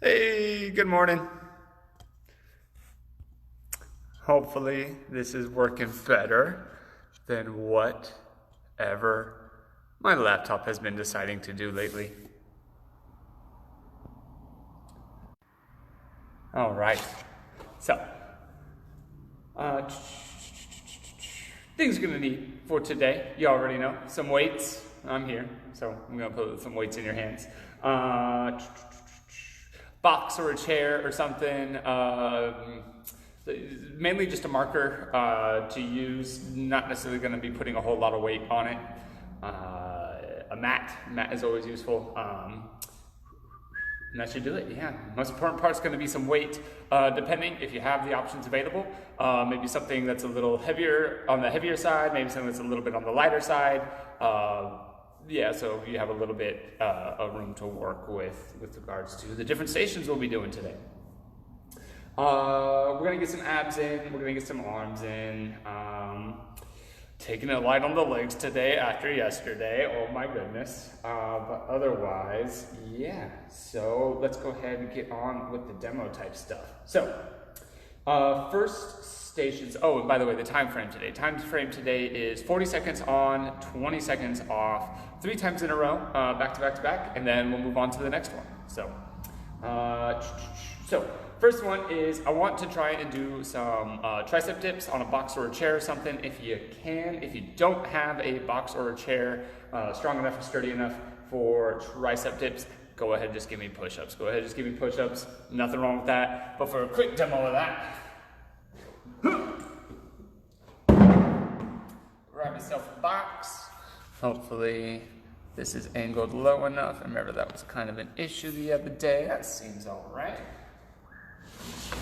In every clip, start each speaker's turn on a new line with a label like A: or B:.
A: Hey, good morning. Hopefully this is working better than whatever my laptop has been deciding to do lately. All right, so things you're gonna need for today, you already know, some weights. I'm here, so I'm gonna put some weights in your hands. Box or a chair or something. Mainly just a marker to use. Not necessarily going to be putting a whole lot of weight on it. A mat is always useful. And that should do it. Yeah, most important part is going to be some weight, depending if you have the options available. Maybe something that's a little heavier on the heavier side. Maybe something that's a little bit on the lighter side. Yeah, so you have a little bit of room to work with regards to the different stations we'll be doing today. We're gonna get some abs in, we're gonna get some arms in. Taking it light on the legs today after yesterday, oh my goodness. But otherwise, yeah, so let's go ahead and get on with the demo type stuff. So, first stations, oh, and by the way, the time frame today. Time frame today is 40 seconds on, 20 seconds off, 3 times in a row, back to back to back, and then we'll move on to the next one. So first one is I want to try and do some tricep dips on a box or a chair or something if you can. If you don't have a box or a chair strong enough and sturdy enough for tricep dips, go ahead and just give me push-ups. Go ahead, just give me push-ups. Nothing wrong with that. But for a quick demo of that, grab yourself a box. Hopefully this is angled low enough. Remember that was kind of an issue the other day. That seems all right.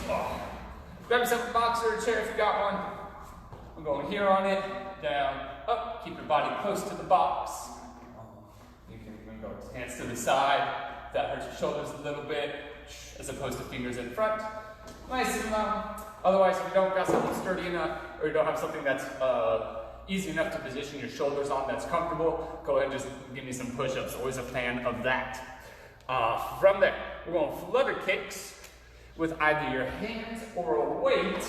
A: Oh. Grab yourself a box or a chair if you got one. I'm going here on it, down, up. Keep your body close to the box. You can even go hands to the side. That hurts your shoulders a little bit, as opposed to fingers in front. Nice and low. Otherwise, if you don't got something sturdy enough, or you don't have something that's easy enough to position your shoulders on that's comfortable, go ahead and just give me some push-ups. Always a fan of that. From there, we're going flutter kicks with either your hands or a weight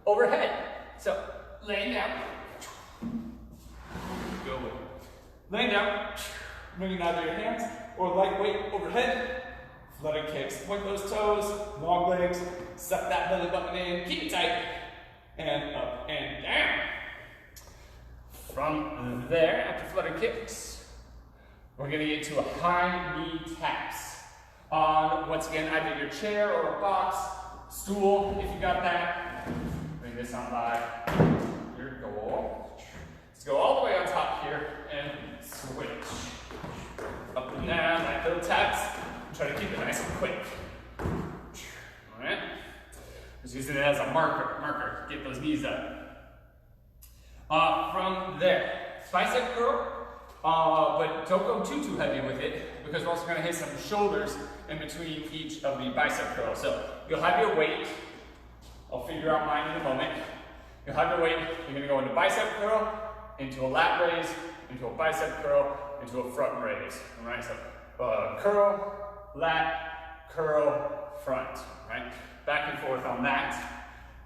A: overhead. So, laying down. Go with it. Laying down, bringing either your hands or light weight overhead. Flutter kicks. Point those toes, long legs, suck that belly button in, keep it tight, and up and down. From there, after flutter kicks, we're gonna get to a high knee taps on, once again, either your chair or a box, stool, if you got that. Bring this on by your goal. Let's go all the way on top here and switch. Up and down, like little taps. Try to keep it nice and quick. All right. Just using it as a marker. Get those knees up. From there, bicep curl, but don't go too heavy with it because we're also going to hit some shoulders in between each of the bicep curls. So you'll have your weight. I'll figure out mine in a moment. You'll have your weight. You're going to go into bicep curl, into a lat raise, into a bicep curl, into a front raise. All right. So curl, lat, curl, front. Right. Back and forth on that.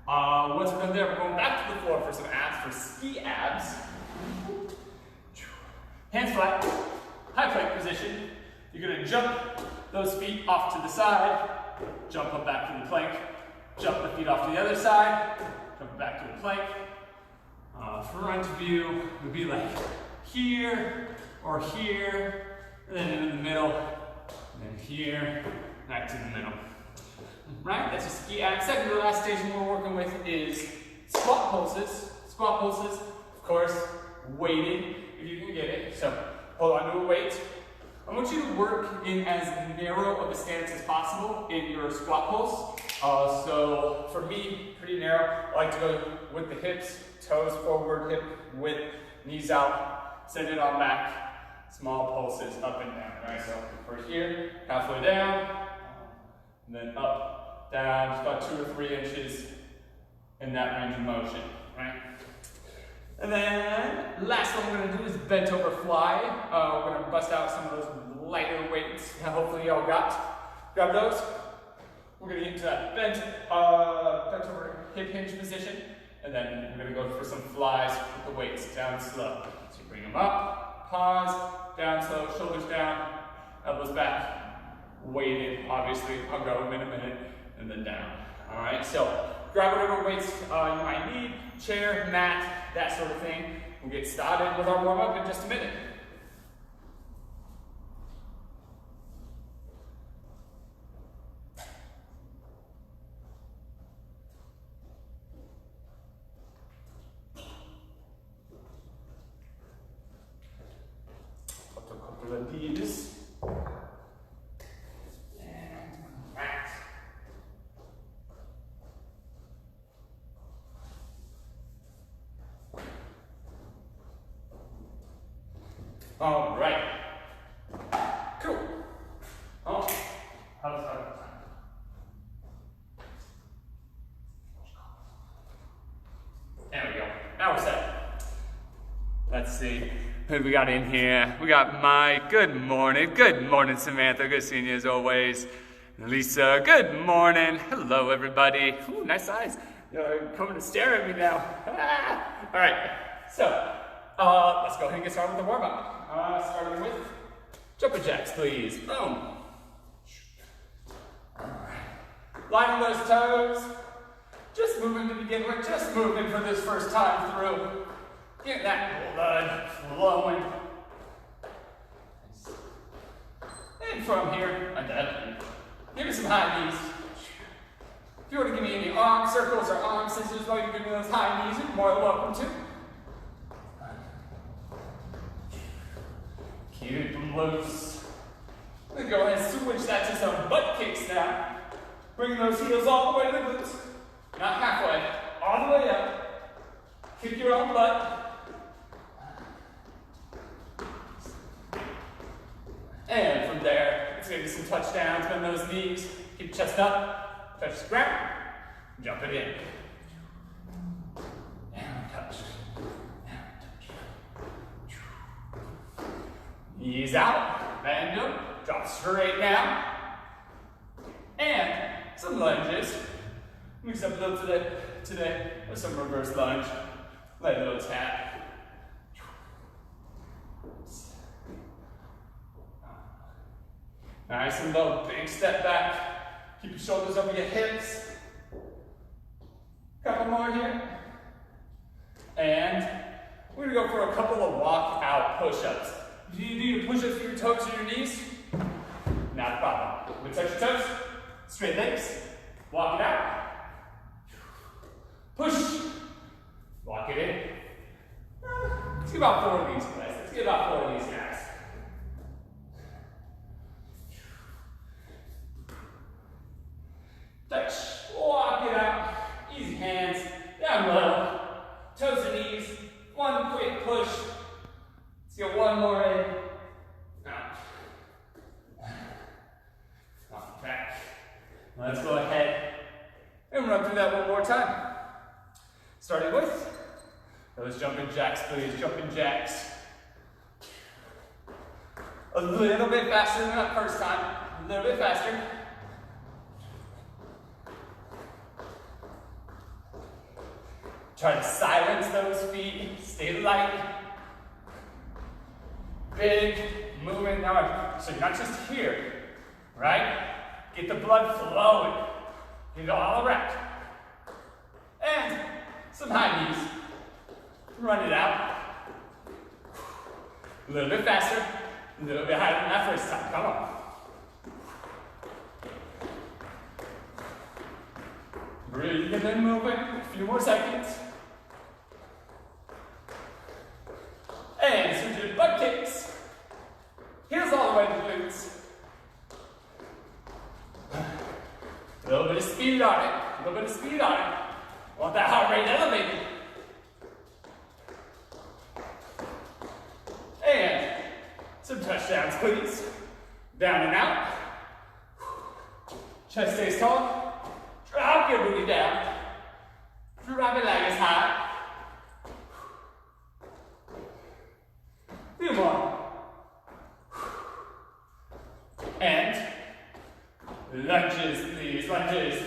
A: Once we're done there, we're going back to the floor for some abs, for ski abs. Hands flat, high plank position. You're gonna jump those feet off to the side, jump up back to the plank, jump the feet off to the other side, jump back to the plank. Front view would be like here or here, and then in the middle, and then here, back to the middle. Right, that's a ski ab. Second to the last station we're working with is squat pulses. Squat pulses, of course, weighted if you can get it. So hold on to a weight. I want you to work in as narrow of a stance as possible in your squat pulse. So for me, pretty narrow. I like to go with the hips, toes forward, hip width, knees out, send it on back. Small pulses up and down. Right, so we're here, halfway down, and then up. Down, just about 2 or 3 inches in that range of motion, right? And then, last one we're gonna do is bent over fly. We're gonna bust out some of those lighter weights that hopefully y'all got. Grab those. We're going to get into that bent over hip hinge position. And then we're going to go for some flies with the weights down slow. So you bring them up, pause, down slow, shoulders down, elbows back, weighted, obviously. I'll grab them in a minute, and then down. All right, so grab whatever weights you might need, chair, mat, that sort of thing. We'll get started with our warm-up in just a minute. Of these. And mat. All right. Cool. Oh, how's that? There we go. Now we're set. Let's see. Who do we got in here? We got Mike. Good morning. Good morning, Samantha. Good seeing you as always. Lisa. Good morning. Hello, everybody. Ooh, nice eyes. You're coming to stare at me now. All right. So, let's go ahead and get started with the warm-up. Starting with jumping jacks, please. Boom. All right. Lining those toes. Just moving to begin with. Just moving for this first time through. Get that blood flowing. And from here, give me some high knees. If you want to give me any arm circles or arm scissors while you're giving those high knees, you're more than welcome to. Keep them loose. Then go ahead and switch that to some butt kicks now. Bring those heels all the way to the glutes. Not halfway, all the way up. Kick your own butt. And from there, it's going to be some touchdowns. Bend those knees. Keep chest up. Touch the ground. Jump it in. And touch. And touch. Knees out. Bend them. Drop straight down. And some lunges. Mix up a little today with some reverse lunge. Let a little tap. Nice and low, big step back. Keep your shoulders over your hips. Couple more here. And we're gonna go for a couple of walk out push-ups. Do you do your push-ups with your toes or your knees? Not a problem. We'll touch your toes, straight legs, walk it out. Push, walk it in. Let's get about 4 of these, guys. Let's get about 4 of these, guys. Touch, walk it out, easy hands, down low, toes and knees, one quick push. Let's get one more in, out, off the back. Let's go ahead and run through that one more time. Starting with those jumping jacks, please, jumping jacks. A little bit faster than that first time, a little bit faster. Try to silence those feet, stay light. Big movement now. So you're not just here, right? Get the blood flowing. Get it all around. And some high knees. Run it out. A little bit faster, a little bit higher than that first time. Come on. Breathe and then moving. A few more seconds. And switch to butt kicks. Heels all the way to the glutes. A little bit of speed on it. A little bit of speed on it. Want that heart rate elevated. And some touchdowns, please. Down and out. Chest stays tall. Drop your booty down. Drop your leg as high. Few more. And Lunges, please, lunges.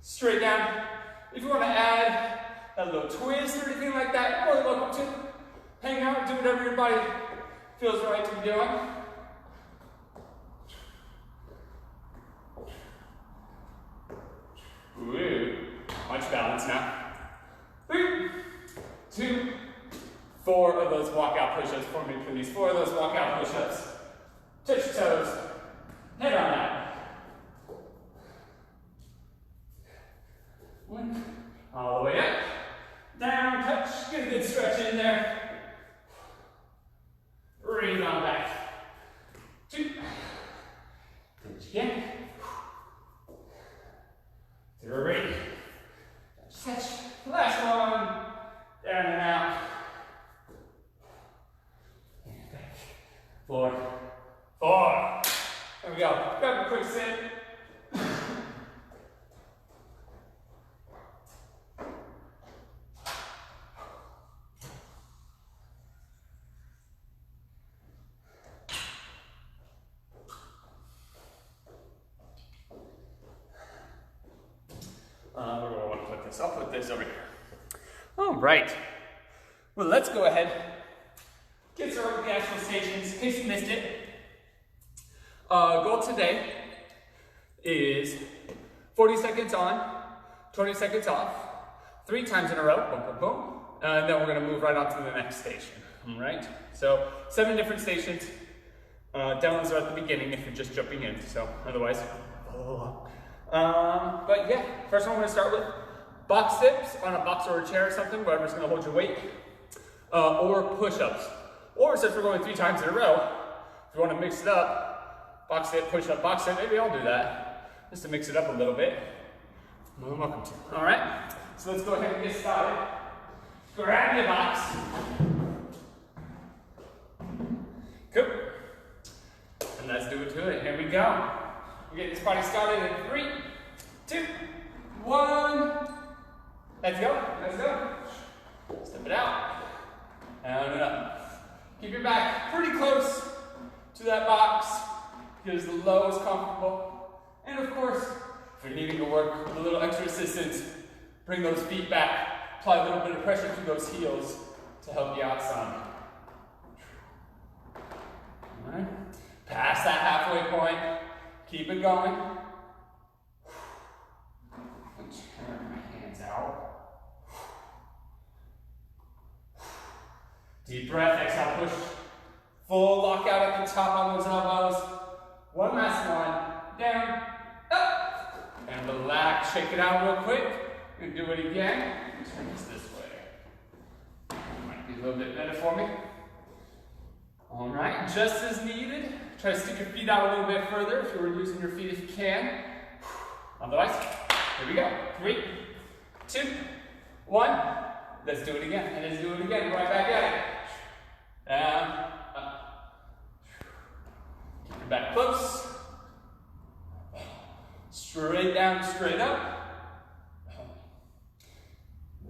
A: Straight down. If you want to add a little twist or anything like that, you're more than welcome to. Hang out, do whatever your body feels right to be doing. Ooh, much balance now. 3, 2, 4 of those walkout push-ups for me, please. 4 of those walkout push-ups. Touch your toes. Head on out. 1, all the way up. Down, touch. Get a good stretch in there. Breathe on back. 2. Touch again. 3. Touch. Last one. Down and out. And back. 4. 4. There we go. Grab a quick sit. We're going to want to put this. I'll put this over here. All right. Well, let's go ahead. Get started with the actual stations. In case you missed it, goal today is 40 seconds on, 20 seconds off, 3 times in a row. Boom, boom, boom. And then we're going to move right on to the next station. All right. So 7 different stations. Downs are at the beginning if you're just jumping in. So otherwise, follow along. But yeah, first one we're going to start with box dips on a box or a chair or something, whatever's going to hold your weight, or push-ups. Or since we're going 3 times in a row, if you want to mix it up, box dip, push-up, box dip, maybe I'll do that, just to mix it up a little bit. You're welcome to. All right, so let's go ahead and get started. Grab your box. Cool. And let's do it to it. Here we go. We're getting this party started in 3, 2, 1. Let's go. Let's go. Step it out. Down and up. Keep your back pretty close to that box because the low is comfortable. And of course, if you're needing to work with a little extra assistance, bring those feet back. Apply a little bit of pressure to those heels to help you out some. All right. Past that halfway point. Keep it going. Turn my hands out. Deep breath, exhale, push. Full lockout at the top on those elbows. One last one. Down, up. And relax. Shake it out real quick. And do it again. Turn this way. Might be a little bit better for me. All right, just as needed. Try to stick your feet out a little bit further if you were using your feet if you can. Otherwise, here we go. 3, 2, 1. Let's do it again. And let's do it again. Right back at it. Down, up. Keep your back close. Straight down, straight up.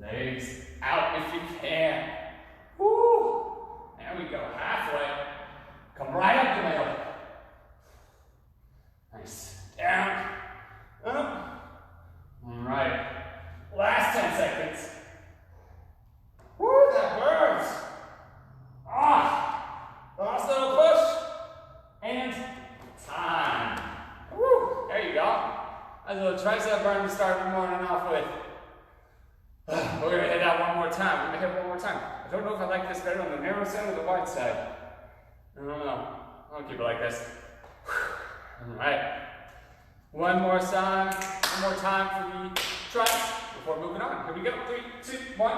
A: Legs out if you can. Woo! There we go. Halfway. Come right up the middle. Nice. Down. Up. All right. Last 10 seconds. Woo, that burns. Last little push. And time. Woo, there you go. A little tricep burn to start the morning off with. We're going to hit that one more time. We're going to hit one more time. I don't know if I like this better on the narrow side or the wide side. I don't know. I'll keep it like this. All right. One more time for the triceps before moving on. Here we go. 3, 2, 1.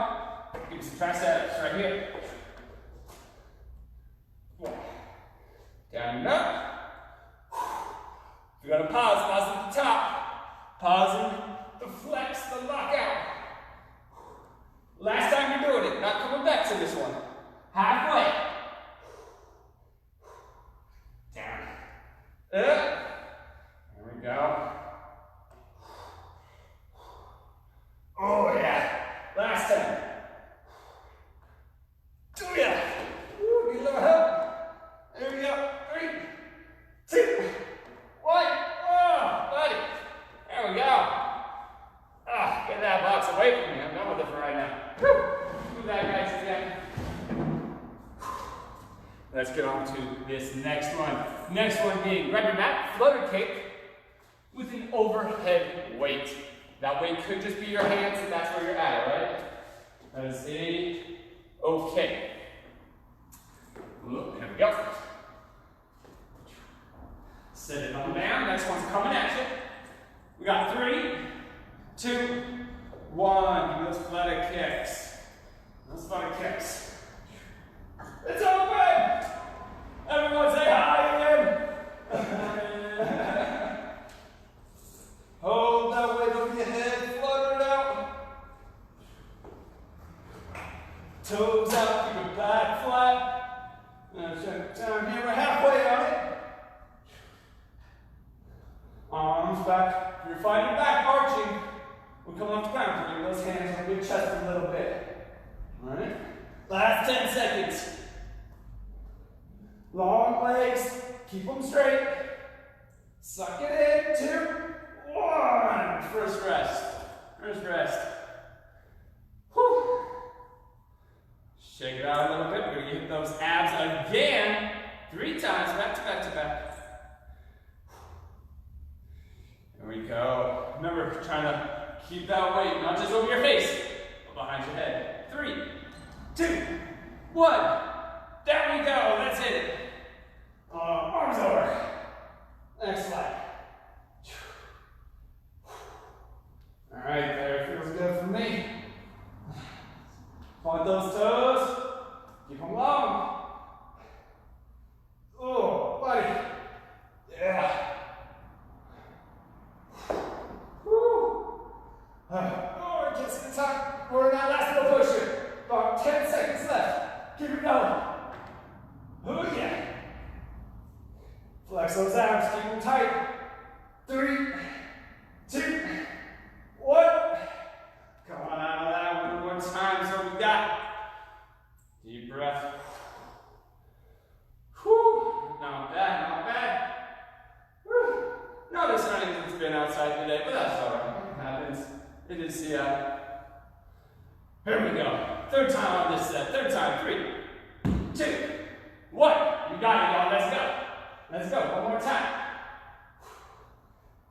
A: Give me some triceps right here. Down and up. If you're going to pause at the top. Pausing the flex, the lockout. Last time you're doing it, not coming back to this one. Halfway. Down. Up. There we go. Oh yeah. Last time. Do ya. Woo, need a little help. There we go. 3, 2, on to this next one. Next one being grab your mat, flutter kick with an overhead weight. That weight could just be your hands if that's where you're at, right? That is okay. Here we go. Set it on down. Next one's coming at you. We got 3, 2, 1. Give me those flutter kicks. Those flutter kicks. It's open! Everyone say hi again. Hold that weight over your head, flutter it out. Toes out, keep your back flat. Down here, we're halfway on it. Arms back. You're finding back arching. We're coming off the ground. Bring those hands on your chest a little bit. Alright? Last 10 seconds. Long legs. Keep them straight. Suck it in. 2, 1. First rest. First rest. Whew. Shake it out a little bit. We're going to hit those abs again. 3 times. Back to back to back. There we go. Remember, trying to keep that weight, not just over your face, but behind your head. 3, 2, 1. There we go. That's it. Arms over. Next slide. All right, there. Feels good for me. Point those toes. Keep them long. Oh, buddy. Yeah. Oh, it gets to the top. We're in that last little push here. About 10 seconds left. Keep it going. Oh, yeah. Flex those abs. Keep them tight. 3, 2, 1. Come on out of that one more time. So we got. Deep breath. Whew. Not bad, not bad. Whew. Notice it's been outside today, but that's all right. It happens. It is, Here we go. Third time on this set. Third time. 3, 2, 1. You got it, y'all. Let's go. Let's go. One more time.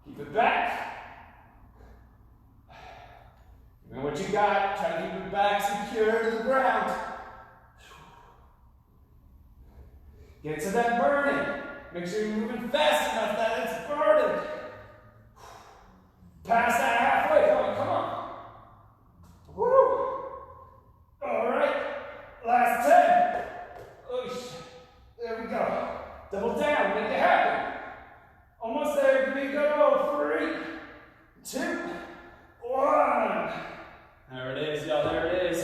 A: Keep it back. You know what you got. Try to keep it back secure to the ground. Get to that burning. Make sure you're moving fast enough that it's burning. Pass that halfway point. Come on. Woo. All right. Last 10. Oh, there we go. Double down. Make it happen. Almost there. Here we go. 3, 2, 1. There it is, y'all. There it is.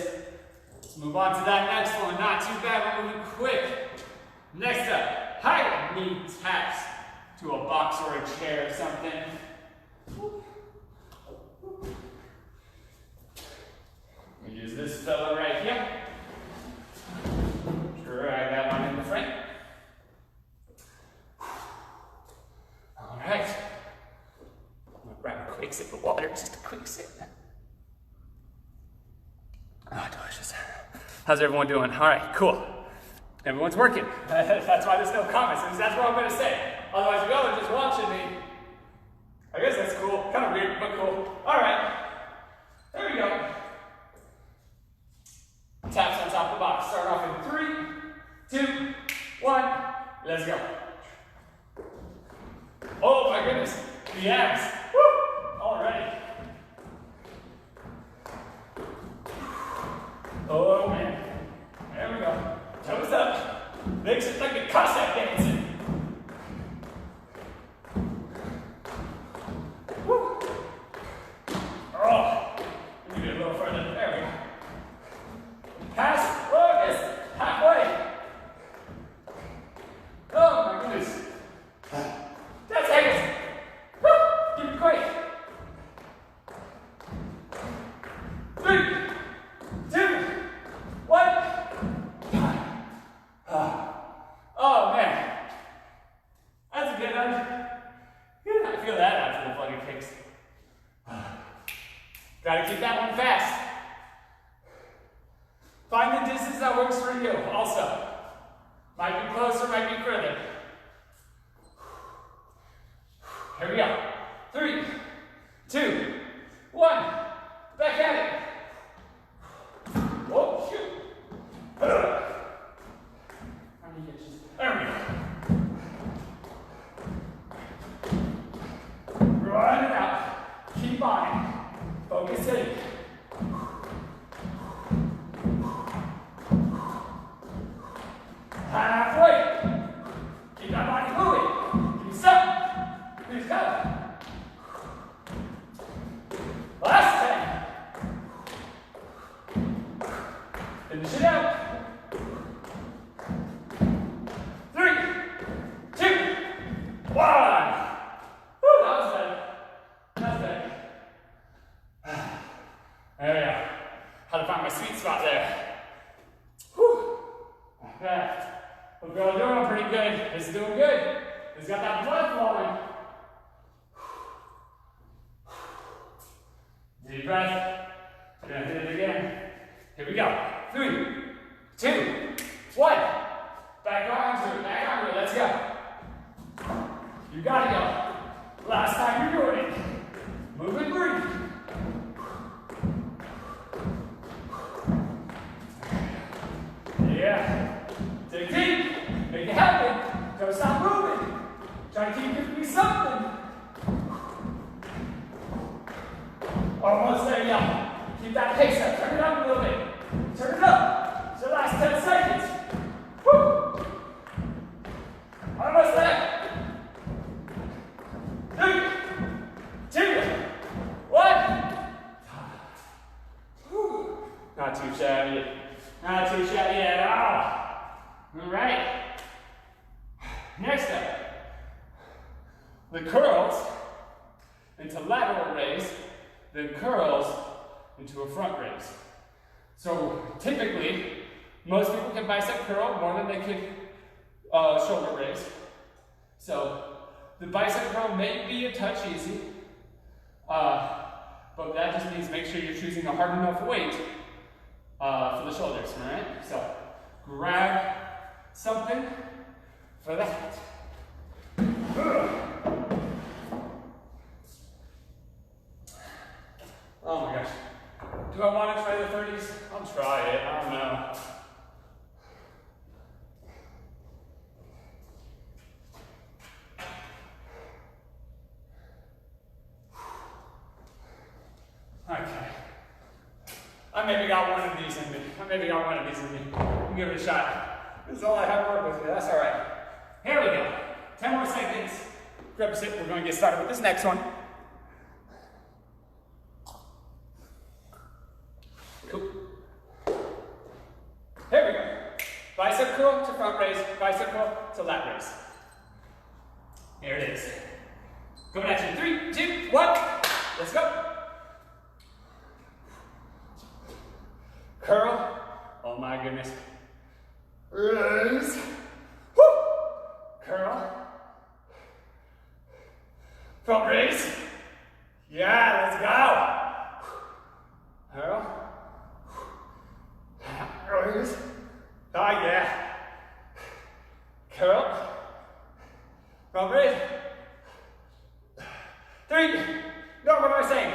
A: Let's move on to that next one. Not too bad. We're moving quick. Next up, high knee taps to a box or a chair or something. We use this fella right here. Drag that one in the front. All right. I'm gonna grab a quick sip of water, just a quick sip. Oh, delicious. How's everyone doing? All right, cool. Everyone's working. That's why there's no comments. That's what I'm going to say. Otherwise, if y'all are just watching me, I guess that's cool. Kind of weird, but cool. All right. There we go. Taps on top of the box. Start off in 3, 2, 1. Let's go. Oh my goodness. The abs. Woo! Already. Oh man. There we go. Toes up. Makes it like a Cossack dancing. Woo. Oh. Let me get a little further. There we go. Pass. Focus. Halfway. Oh my goodness. That's it. Woo. Keep it quick. 3, 2, 1. Oh man, that's a good one. I feel that after the flutter kicks. Gotta keep that one fast. Find the distance that works for you. Also, Might be closer, might be further. Here we go. 3, 2, 1. Back at it. Oh, shoot. There we go. Run it out. Keep on it. Focus in. Halfway. Keep that body moving. Give me some. Please go. Last 10. Finish it out. 3, 2, 1. Woo, that was better. That's better. There we go. Had to find my sweet spot there. Whew. Okay. We're doing pretty good. This is doing good. It's got that blood flowing. Deep breath. We're gonna hit it again. Here we go. 3, 2, 1. Back arms to it. Back arm to it. Let's go. You gotta go. Last time you're doing it. Move and breathe. Yeah. Dig deep. Make it happen. Don't stop moving. Try to keep giving me something. Almost there, yeah. Keep that pace up. Turn it up a little bit. Turn it up. It's your last 10 seconds. Woo! Almost there. 3, 2, 1. Whew. Not too shabby. Not too shabby at all. All right. Next up, the curls into lateral raise, then curls into a front raise. So typically, most people can bicep curl more than they can shoulder raise. So the bicep curl may be a touch easy, but that just means make sure you're choosing a hard enough weight for the shoulders, all right? So grab something for that. Oh my gosh. Do I want to try the 30s? I'll try it. I don't know. Okay. I maybe got one of these in me. Give it a shot. This is all I have to work with here. That's all right. Here we go. 10 more seconds. Grab a sip. We're going to get started with this next one. Cool. Here we go. Bicep curl to front raise, bicep curl to lat raise. Here it is. Coming at you. 3, 2, 1. Let's go. Curl. Oh my goodness. Raise. Woo. Curl. Front raise. Yeah, let's go. Curl. Raise. Oh yeah. Curl. Front raise. 3. No, what am I saying?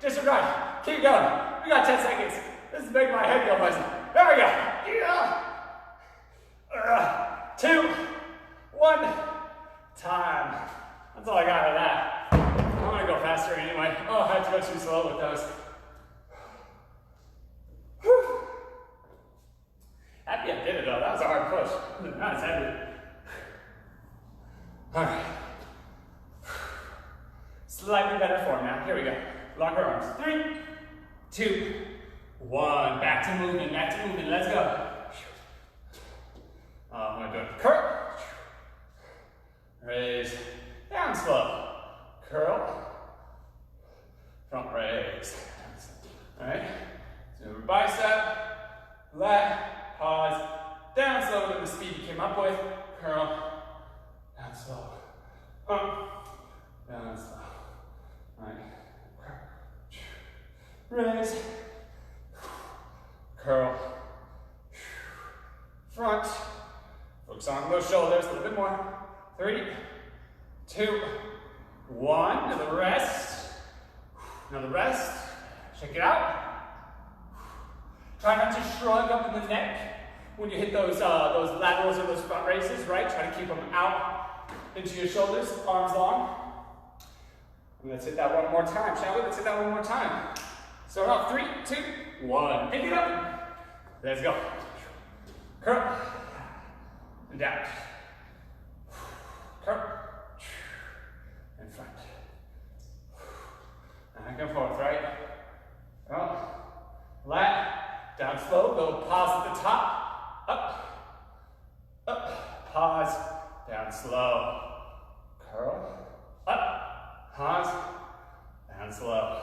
A: Disregard. Keep going. We got 10 seconds. This is making my head go fuzzy. There we go. Yeah. 2, 1. Time. That's all I got for that. I'm gonna go faster anyway. Oh, I had to go too slow with those. Whew. Happy I did it though. That was a hard push. That was heavy. All right. Slightly better form now. Here we go. Longer arms. 3, 2, 1. Back to movement. Back to movement. Let's go. I'm gonna do it. Curl. Raise. Down slow. Curl. Front raise. All right. So bicep, lat, pause, down slow with the speed you came up with. Curl. Down slow. Down slow. All right. Raise. Curl. Front. Focus on bit more. 3, 2, 1. Another rest. Another rest. Check it out. Try not to shrug up in the neck when you hit those laterals or those front raises, right? Try to keep them out into your shoulders, arms long. And let's hit that one more time, shall we? Let's hit that one more time. Start off, 3, 2, 1. Pick it up. Let's go. Curl. And down. Curl. And front. Back and forth, right? Up. Lat. Down slow. Go pause at the top. Up. Up. Pause. Down slow. Curl. Up. Pause. Down slow.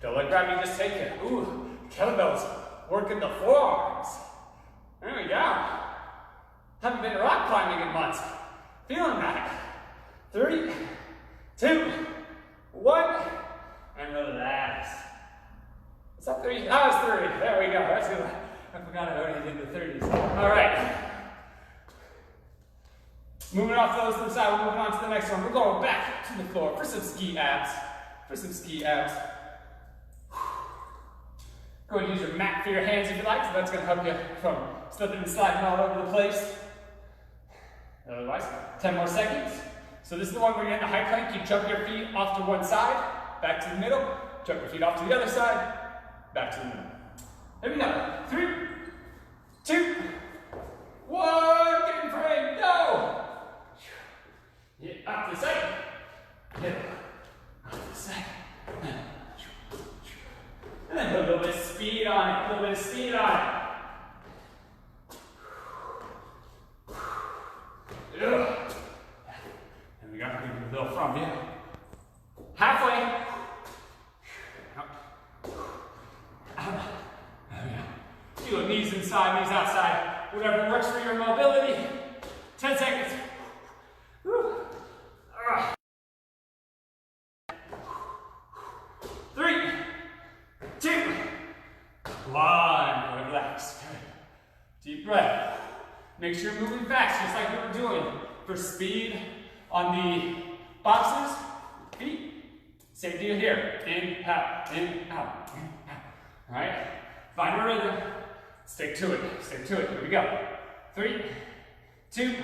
A: Don't let gravity just take it. Ooh, kettlebells working the forearms. There we go. Haven't been rock climbing in months. Feeling that. 3, 2, 1, and relax. Is that 3? That was 3. There we go. That's good. I forgot I already did the 30s. All right. Moving off those to the side, we're moving on to the next one. We're going back to the floor for some ski abs. Go ahead and use your mat for your hands if you like, so that's going to help you from slipping and sliding all over the place. Otherwise, 10 more seconds. So this is the one where you're in the high plank. You jump your feet off to one side, back to the middle. Jump your feet off to the other side, back to the middle. Here we go. 3, 2, 1. Get in frame. Go. Yeah, up to the side. Middle. Up to the side. And then put a little bit of speed on it. A little bit of speed on it. And we got a little front view. Halfway. Feel knees inside, knees outside. Whatever works for your mobility. 10 seconds. 3, 2, 1. Relax. Deep breath. Make sure you're moving fast, just like we were doing for speed on the boxes, feet. Same deal here. In, out, in, out, in, out. All right? Find a rhythm. Stick to it. Stick to it. Here we go. 3, 2,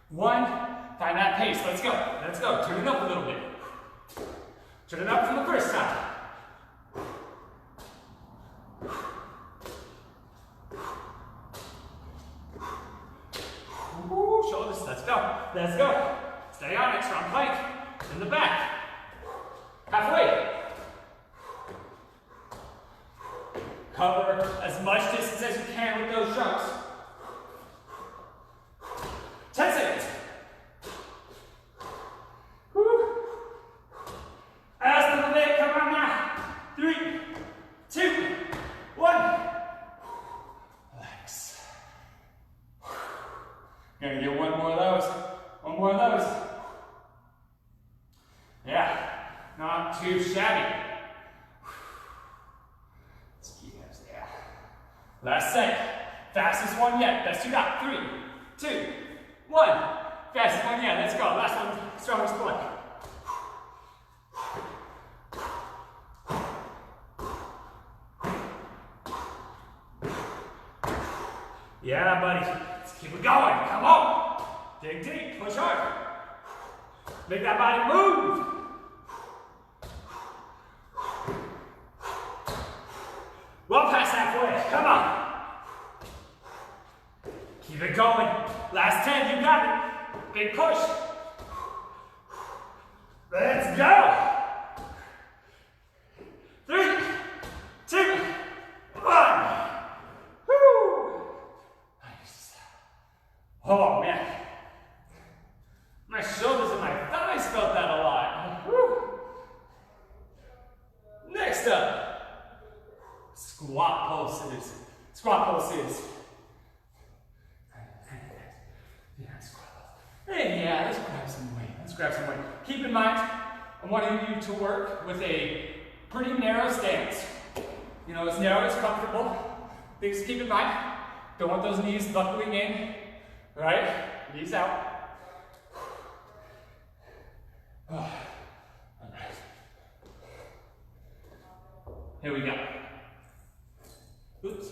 A: 1. Find that pace. Let's go. Let's go. Turn it up a little bit. Turn it up from the first time. Ooh, shoulders. Let's go. Let's go. Stay on it. Strong plank. In the back. Halfway. Cover as much distance as you can with those jumps. 10 seconds. Woo. As the leg, come on now. 3, 2, 1. Relax. Gonna get one more of those. One more of those. Yeah, not too shabby. Yeah. Last set. Fastest one yet. Best you got. 3, 2, 1. Fastest one yet. Let's go. Last one. Strongest one. Yeah, buddy. Let's keep it going. Come on. Dig deep. Push hard. Make that body move. Well past halfway. Come on. Keep it going. Last 10. You got it. Big push. Let's go. 3, 2, 1. Woo. Nice. Oh man. My shoulders and my thighs felt that a lot. Woo. Next up, squat pulses. Squat pulses. Yeah, squat. Hey, yeah, let's grab some weight. Let's grab some weight. Keep in mind, I'm wanting you to work with a pretty narrow stance. You know, as narrow as comfortable. Things to keep in mind. Don't want those knees buckling in, right? Breathe out. All right. Here we go. Oops.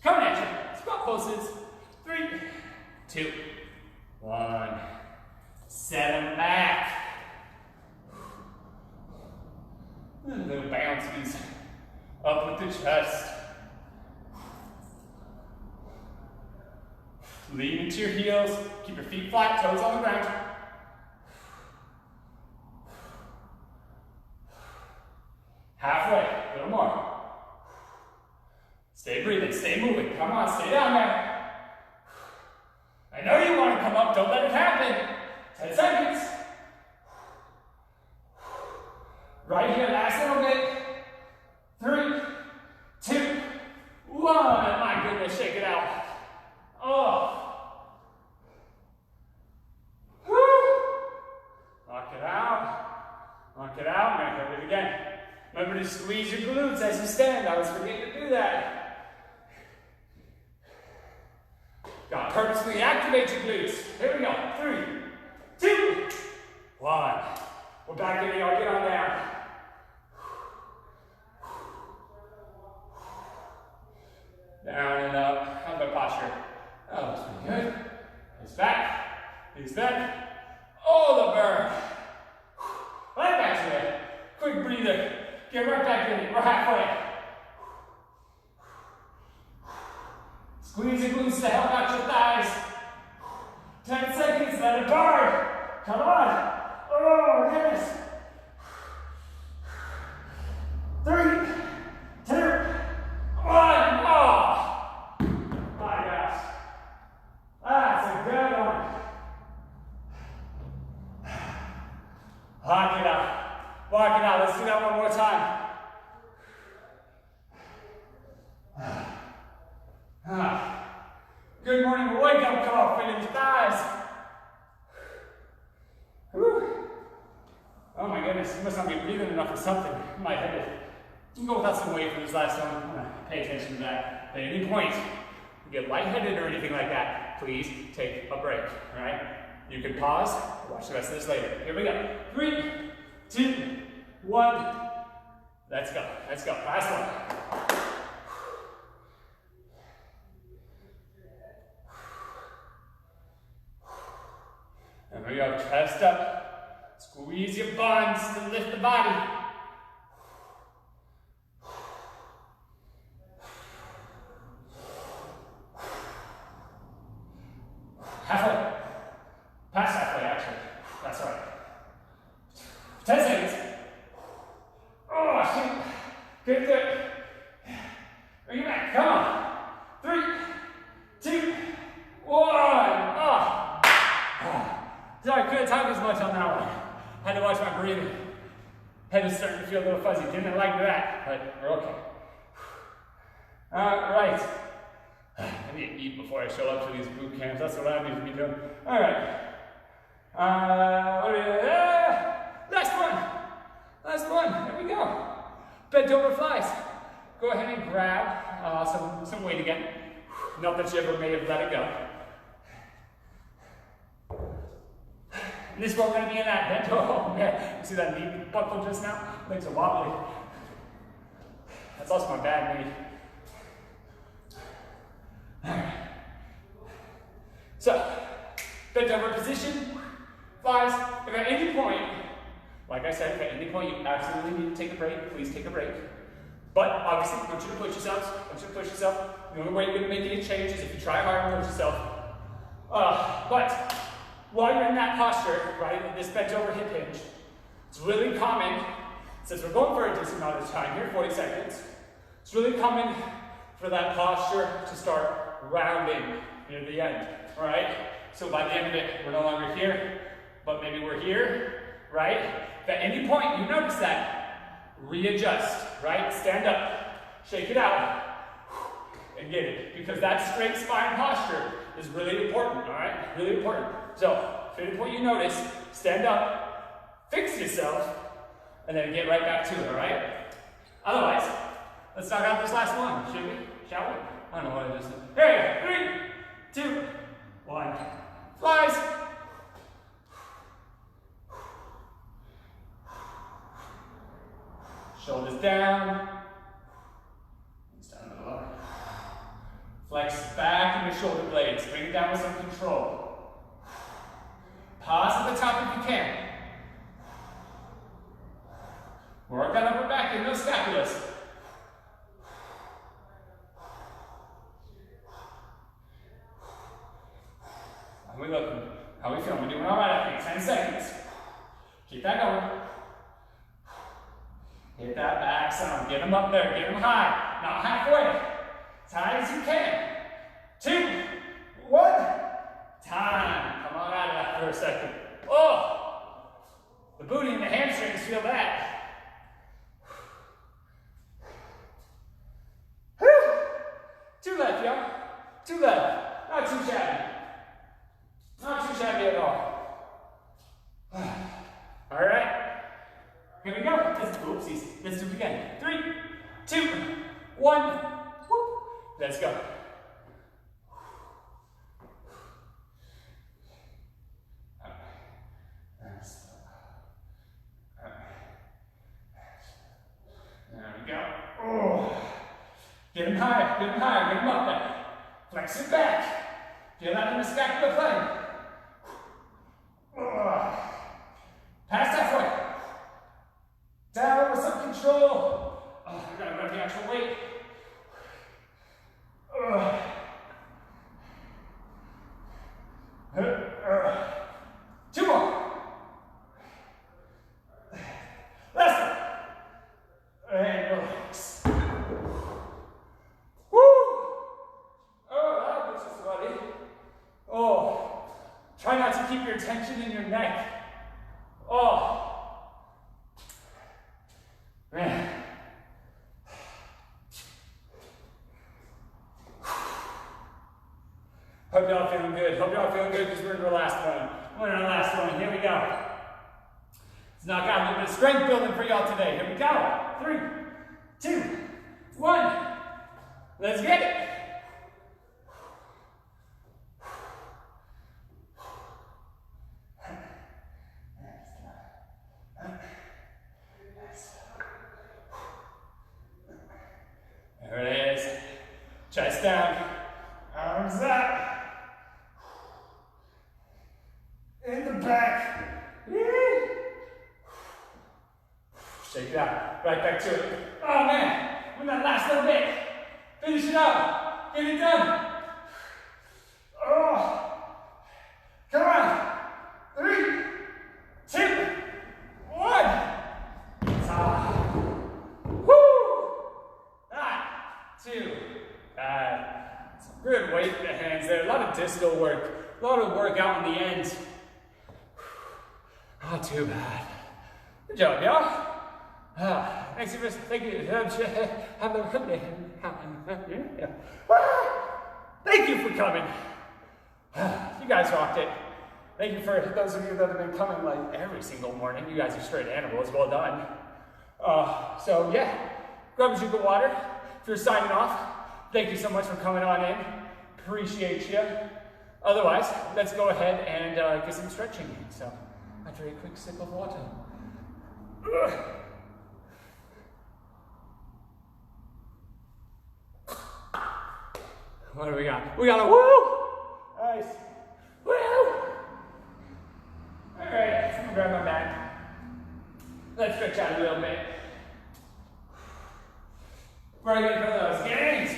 A: Coming at you. Squat pulses. 3, 2, 1. Set them back. Little bounces up with the chest. Lean into your heels. Keep your feet flat, toes on the ground. Halfway, a little more. Stay breathing, stay moving. Come on, stay down there. I know you want to come up, don't let it happen. 10 seconds. Right here, last little bit. 3, 2, 1. My goodness, shake it out. Oh. Woo. Lock it out. Lock it out. I'm going to hit it again. Remember to squeeze your glutes as you stand. I was forgetting to do that. Got to purposely activate your glutes. Here we go. 3, 2, 1. We're back in, y'all. Get on down. Down and up. How's my posture? Oh, that's pretty good. He's back. He's back. Oh, the burn. Right back to it. Quick breather. Get right back in it. We're halfway. Squeeze your glutes to help out your thighs. 10 seconds. Let it burn. Come on. Oh, goodness. 3, 2, 1. Oh, my gosh. That's a good one. Lock it up. Lock it out. Let's do that one more time. Good morning. Wake up call for your thighs. Whew. Oh my goodness, you must not be breathing enough or something. I'm lightheaded. You can go without some weight for this last one. I'm gonna pay attention to that. At any point you get lightheaded or anything like that, please take a break. All right? You can pause. Watch the rest of this later. Here we go. 3, 2, 1. Let's go. Let's go. Last one. There we go. Chest up. Squeeze your buns to lift the body. Halfway. Past halfway, actually. That's right. 10 seconds. Oh, shoot. Get there. Bring it back. Come on. 3, 2, 1. Oh. Sorry, I couldn't talk as much on that one. Had to watch my breathing. Head is starting to feel a little fuzzy. Didn't like that, but we're okay. All right. I need to eat before I show up to these boot camps. That's what I need to be doing. All right. Last one. Last one. There we go. Bent over flies. Go ahead and grab some weight again. Not that you ever may have let it go. And this one, we're going to be in that bent. Oh man, you see that knee buckle just now? Legs are wobbly. That's also my bad knee. Alright. So, bent over position, flies. If at any point, like I said, if at any point you absolutely need to take a break, please take a break. But obviously, I want you to push yourself. The only way you're going to make any change is if you try hard and push yourself. But while you're in that posture, right, this bent over hip hinge, it's really common, since we're going for a decent amount of time here, 40 seconds, it's really common for that posture to start rounding near the end, all right? So by the end of it, we're no longer here, but maybe we're here, right? If at any point you notice that, readjust, right? Stand up, shake it out, and get it. Because that straight spine posture is really important, all right? Really important. So, if at any point you notice, stand up, fix yourself, and then get right back to it, all right? Otherwise, let's knock out this last one, should we? Shall we? I don't know what I just said. Here, 3, 2, 1. Flies. Shoulders down. Knees down to the lower. Flex back in your shoulder blades. Bring it down with some control. Pause at the top if you can. Work on upper back and no scapulas. How we looking? How we feeling? We're doing all right, I think. 10 seconds. Keep that going. Hit that back sound. Get them up there. Get them high. Not halfway. As high as you can. 2, 1. Time. Come on out of that for a second. Oh! The booty and the hamstrings feel that. Whew. 2 left, y'all. 2 left. Not too shabby. Not too shabby at all. All right. Here we go. Oopsies. Let's do it again. 3, 2, 1. Whoop. Let's go. There we go. Oh. Get him higher, get him higher, get him up there. Flex it back. Feel that in the scapula plane. Pass that way. Down with some control. Oh, I gotta grab the actual weight. 2 more. Last one. And relax. Woo! Oh, that was just sweaty. Oh, try not to keep your tension in your neck. Oh. Man. Hope y'all feeling good. Hope y'all feeling good because we're in our last one. We're in our last one. Here we go. Let's knock out a little bit of strength building for y'all today. Here we go. 3, 2, 1. Let's get it. There it is. Chest down. Arms up. In the back. Shake it out. Right back to it. Oh man. We're in that last little bit. Finish it up. Get it done. Oh. Come on. 3, 2, 1. Good weight in the hands there. A lot of distal work. A lot of work out in the end. Not too bad. Good job, y'all. Thank you. Thank you for coming. You guys rocked it. Thank you for those of you that have been coming like every single morning. You guys are straight animals. Well done. So yeah, grab a drink of water. If you're signing off, thank you so much for coming on in. Appreciate you. Otherwise, let's go ahead and get some stretching in. So, after a quick sip of water. What do we got? We got a woo! Nice. Woo! Alright, I'm gonna grab my mat. Let's stretch out a little bit. We're gonna go those gains.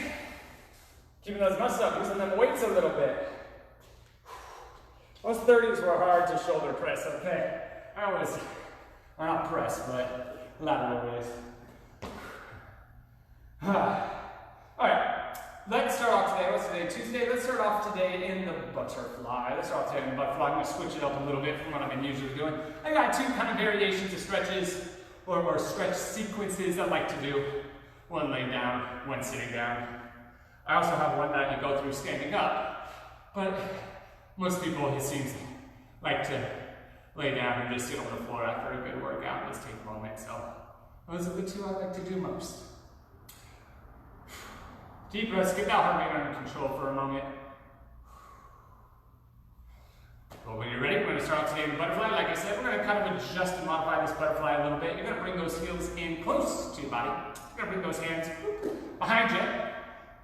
A: Keeping those muscles up, using them weights a little bit. Those 30s were hard to shoulder press, okay? Well, not press, but lateral raise. Alright, let's start off today. What's today? Tuesday. Let's start off today in the butterfly. Let's start off today in the butterfly. I'm going to switch it up a little bit from what I've been usually doing. I got 2 kind of variations of stretches, or stretch sequences I like to do. One laying down, one sitting down. I also have one that you go through standing up, but most people, it seems, like to lay down and just sit on the floor after a good workout and just take a moment. So those are the 2 I like to do most. Deep breaths, get that heart rate under control for a moment. But when you're ready, we're going to start off today with butterfly. Like I said, we're going to kind of adjust and modify this butterfly a little bit. You're going to bring those heels in close to your body. You're going to bring those hands behind you.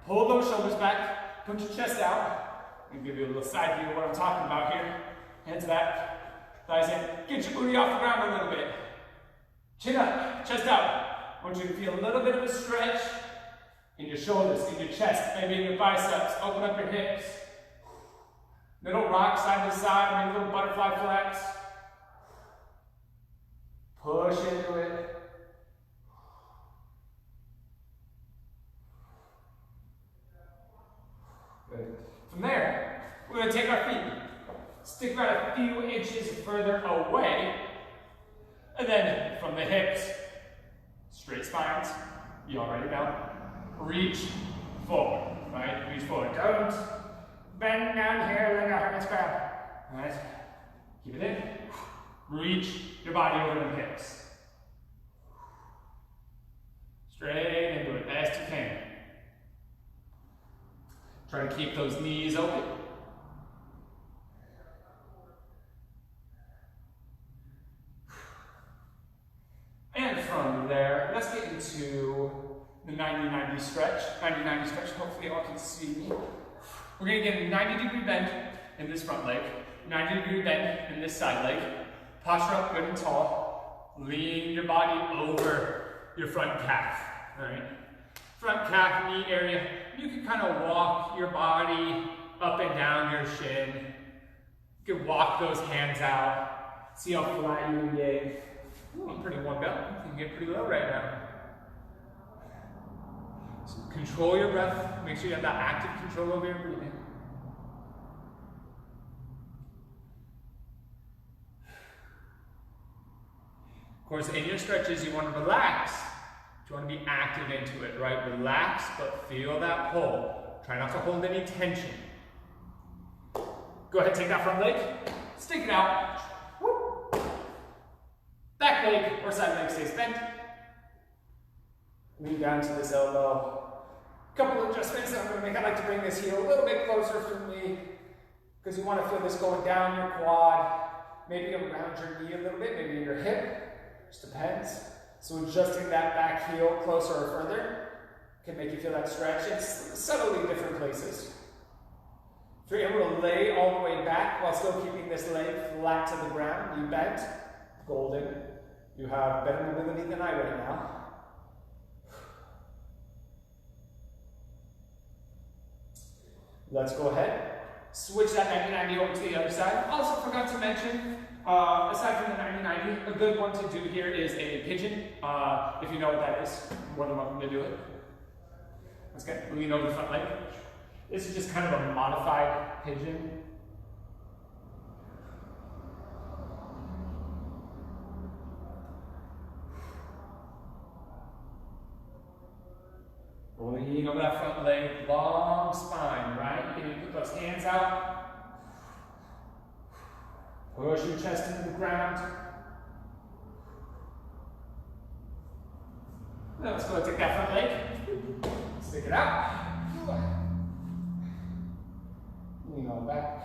A: Pull those shoulders back. Put your chest out. I'm going to give you a little side view of what I'm talking about here. Hands back. Thighs in. Get your booty off the ground a little bit. Chin up. Chest out. I want you to feel a little bit of a stretch in your shoulders, in your chest, maybe in your biceps. Open up your hips. Little rock side to side, maybe a little butterfly flex. Push into it. Good. From there, we're going to take our feet, stick right a few inches further away, and then from the hips, straight spines, you already know, reach forward, right? Reach forward. Don't bend down here like a hermit's crab. All right? Keep it in. Reach your body over to the hips. Straight into it, best you can. Try to keep those knees open. And from there, let's get into the 90-90 stretch. 90-90 stretch, hopefully y'all can see me. We're going to get a 90-degree bend in this front leg, 90-degree bend in this side leg. Posture up good and tall. Lean your body over your front calf. All right? Front calf, knee area. You can kind of walk your body up and down your shin. You can walk those hands out. See how flat you can get. Ooh, I'm pretty warmed up. You can get pretty low right now. So control your breath. Make sure you have that active control over your breathing. Of course, in your stretches, you want to relax. You want to be active into it, right? Relax, but feel that pull. Try not to hold any tension. Go ahead, take that front leg. Stick it out. Whoop. Back leg or side leg stays bent. Lean down to this elbow. Couple of adjustments that I'm going to make. I like to bring this heel a little bit closer for me because you want to feel this going down your quad, maybe around your knee a little bit, maybe in your hip. Just depends. So adjusting that back heel closer or further can make you feel that stretch. It's subtly different places. If you're able to lay all the way back while still keeping this leg flat to the ground, you bent, golden. You have better mobility than I right now. Let's go ahead. Switch that 90-90 over to the other side. Also forgot to mention, aside from the 90-90, a good one to do here is a pigeon. If you know what that is, you're more than welcome to do it. Let's get lean over the front leg. This is just kind of a modified pigeon. Lean over that front leg, long spine, right? You put those hands out. Push your chest into the ground. Now let's go and take that front leg. Stick it out. Lean on back.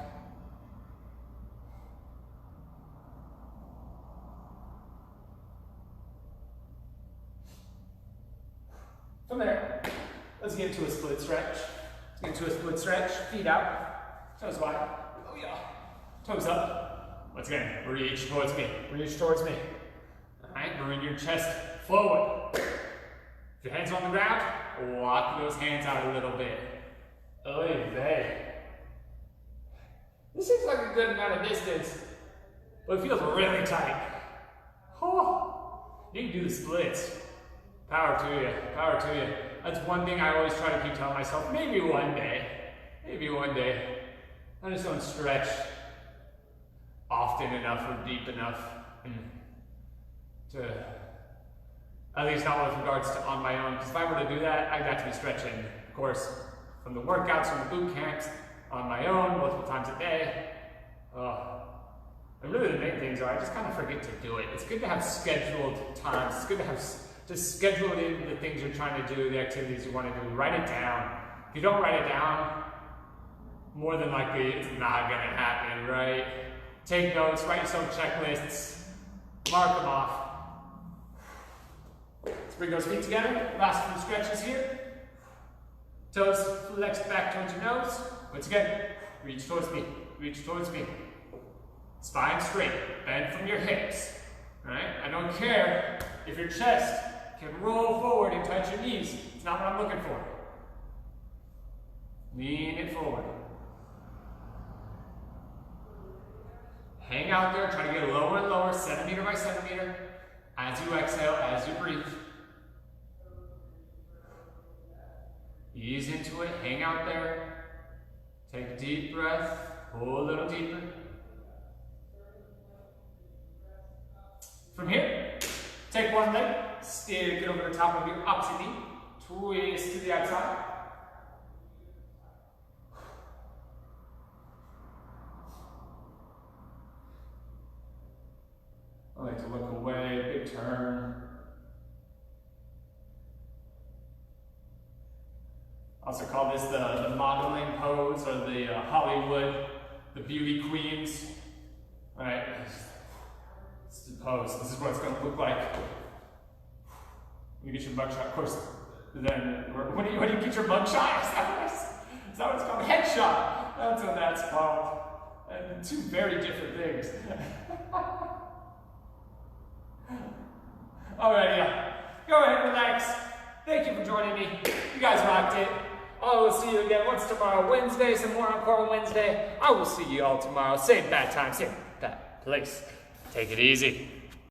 A: From there, let's get into a split stretch. Let's get into a split stretch. Feet out. Toes wide. Oh yeah. Toes up. Once again, reach towards me. Reach towards me. Alright, bring your chest forward. If your hands on the ground, walk those hands out a little bit. Oy vey. This seems like a good amount of distance, but it feels really tight. Oh, you can do the splits. Power to you, power to you. That's one thing I always try to keep telling myself, maybe one day. I just don't stretch often enough or deep enough to, at least not with regards to on my own, because if I were to do that, I'd have to be stretching, of course, from the workouts, from the boot camps, on my own, multiple times a day. And really the main things are, I just kind of forget to do it. It's good to have scheduled times. It's good to have to schedule in the things you're trying to do, the activities you want to do. Write it down. If you don't write it down, more than likely it's not going to happen, right? Take notes, write yourself checklists, mark them off. Let's bring those feet together. Last few stretches here. Toes flexed back towards your nose. Once again, reach towards me, reach towards me. Spine straight, bend from your hips. All right? I don't care if your chest can roll forward and touch your knees. It's not what I'm looking for. Lean it forward. Hang out there, try to get lower and lower, centimeter by centimeter, as you exhale, as you breathe. Ease into it, hang out there. Take a deep breath, pull a little deeper. From here, take one leg, stick it over the top of your opposite knee, twist to the outside. I like to look away, big turn. Also call this the modeling pose, or the Hollywood, the beauty queens. All right, this is the pose. This is what it's going to look like when you get your mugshot. Of course, then when do you get your mugshot? Is that what it's called? Headshot. That's what that's called. And two very different things. Alright, yeah. Go ahead and relax. Thank you for joining me. You guys rocked it. I will see you again once tomorrow, Wednesday, some more Encore Wednesday. I will see you all tomorrow. Same bad time, same bad place. Take it easy.